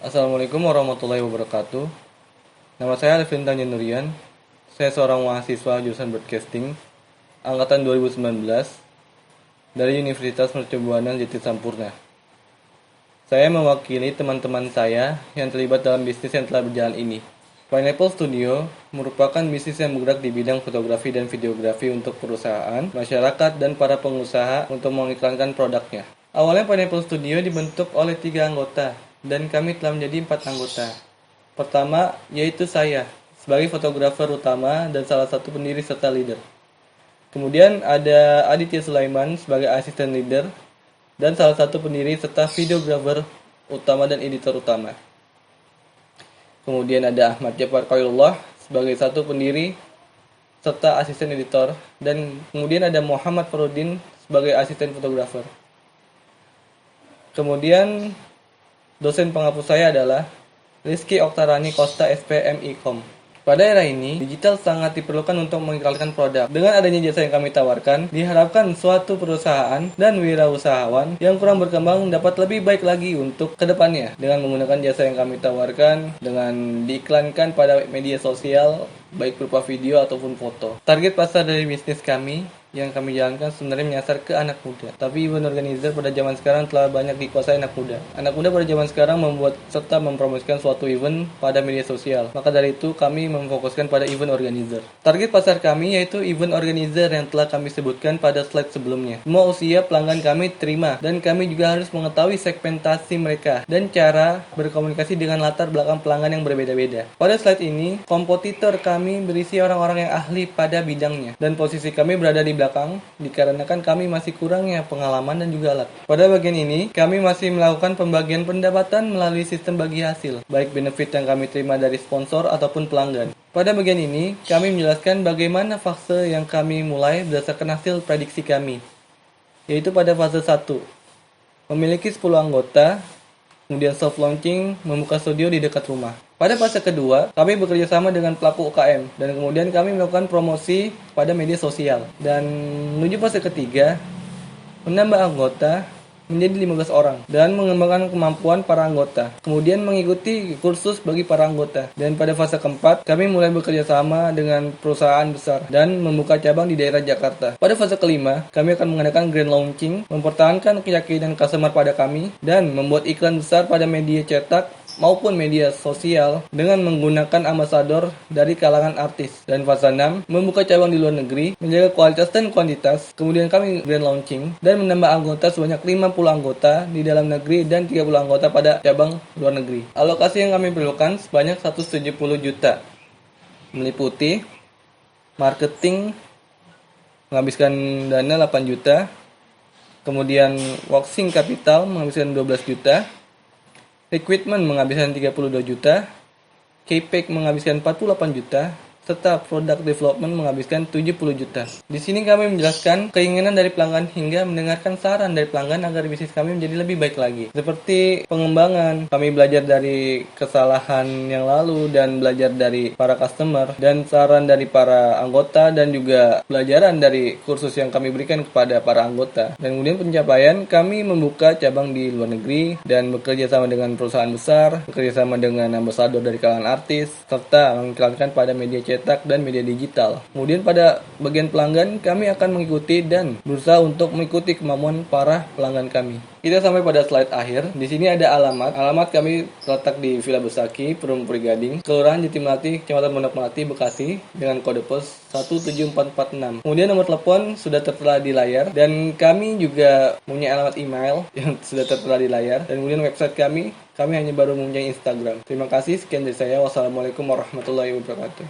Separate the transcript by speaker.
Speaker 1: Assalamualaikum warahmatullahi wabarakatuh. Nama saya Alvin Tanjung. Saya seorang mahasiswa jurusan Broadcasting angkatan 2019 dari Universitas Mercu Buana Jati Sampurna. Saya mewakili teman-teman saya yang terlibat dalam bisnis yang telah berjalan ini. Pineapple Studio merupakan bisnis yang bergerak di bidang fotografi dan videografi untuk perusahaan, masyarakat, dan para pengusaha untuk mengiklankan produknya. Awalnya Pineapple Studio dibentuk oleh 3 anggota, dan kami telah menjadi 4 anggota. Pertama, yaitu saya, sebagai fotografer utama dan salah satu pendiri serta leader. Kemudian ada Aditya Sulaiman sebagai asisten leader, dan salah satu pendiri serta videografer utama dan editor utama. Kemudian ada Ahmad Jafar Khairullah sebagai satu pendiri serta asisten editor, dan kemudian ada Muhammad Farudin sebagai asisten fotografer. Kemudian dosen penghapus saya adalah Rizky Oktarani Costa SPMIKOM. Pada era ini, digital sangat diperlukan untuk mengiklankan produk. Dengan adanya jasa yang kami tawarkan, diharapkan suatu perusahaan dan wirausahawan yang kurang berkembang dapat lebih baik lagi untuk kedepannya. Dengan menggunakan jasa yang kami tawarkan, dengan diiklankan pada media sosial, baik berupa video ataupun foto. Target pasar dari bisnis kami yang kami jalankan sebenarnya menyasar ke anak muda. Tapi event organizer pada zaman sekarang telah banyak dikuasai anak muda. Anak muda pada zaman sekarang membuat serta mempromosikan suatu event pada media sosial. Maka dari itu kami memfokuskan pada event organizer. Target pasar kami yaitu event organizer yang telah kami sebutkan pada slide sebelumnya. Semua usia pelanggan kami terima, dan kami juga harus mengetahui segmentasi mereka dan cara berkomunikasi dengan latar belakang pelanggan yang berbeda-beda. Pada slide ini, kompetitor kami berisi orang-orang yang ahli pada bidangnya, dan posisi kami berada di belakang dikarenakan kami masih kurangnya pengalaman dan juga alat. Pada bagian ini, kami masih melakukan pembagian pendapatan melalui sistem bagi hasil, baik benefit yang kami terima dari sponsor ataupun pelanggan. Pada bagian ini, kami menjelaskan bagaimana fase yang kami mulai berdasarkan hasil prediksi kami, yaitu pada fase 1, memiliki 10 anggota, kemudian soft launching, membuka studio di dekat rumah. Pada fase kedua, kami bekerja sama dengan pelaku UKM, dan kemudian kami melakukan promosi pada media sosial. Dan menuju fase ketiga, menambah anggota menjadi 15 orang dan mengembangkan kemampuan para anggota. Kemudian mengikuti kursus bagi para anggota. Dan pada fase keempat, kami mulai bekerja sama dengan perusahaan besar dan membuka cabang di daerah Jakarta. Pada fase kelima, kami akan mengadakan grand launching, mempertahankan keyakinan customer pada kami, dan membuat iklan besar pada media cetak maupun media sosial dengan menggunakan ambasador dari kalangan artis. Dan fase 6, membuka cabang di luar negeri, menjaga kualitas dan kuantitas. Kemudian kami grand launching dan menambah anggota sebanyak 50 anggota di dalam negeri dan 30 anggota pada cabang luar negeri. Alokasi yang kami perlukan sebanyak 170 juta, meliputi marketing menghabiskan dana 8 juta, kemudian working capital menghabiskan 12 juta, equipment menghabiskan 32 juta, CapEx menghabiskan 48 juta, serta product development menghabiskan 70 juta. Di sini kami menjelaskan keinginan dari pelanggan hingga mendengarkan saran dari pelanggan agar bisnis kami menjadi lebih baik lagi. Seperti pengembangan, kami belajar dari kesalahan yang lalu dan belajar dari para customer, dan saran dari para anggota, dan juga pelajaran dari kursus yang kami berikan kepada para anggota. Dan kemudian pencapaian, kami membuka cabang di luar negeri dan bekerja sama dengan perusahaan besar, bekerja sama dengan ambasador dari kalangan artis, serta mengiklankan pada media cetak dan media digital. Kemudian pada bagian pelanggan, kami akan mengikuti dan berusaha untuk mengikuti kemampuan para pelanggan kami. Kita sampai pada slide akhir. Di sini ada alamat. Alamat kami terletak di Villa Besaki, Perum Puri Gading, Kelurahan Jatimulati, Kecamatan Pondok Melati, Bekasi, dengan kode pos 17446. Kemudian nomor telepon sudah tertera di layar, dan kami juga punya alamat email yang sudah tertera di layar. Dan kemudian website kami hanya baru mempunyai Instagram. Terima kasih, sekian dari saya. Wassalamualaikum warahmatullahi wabarakatuh.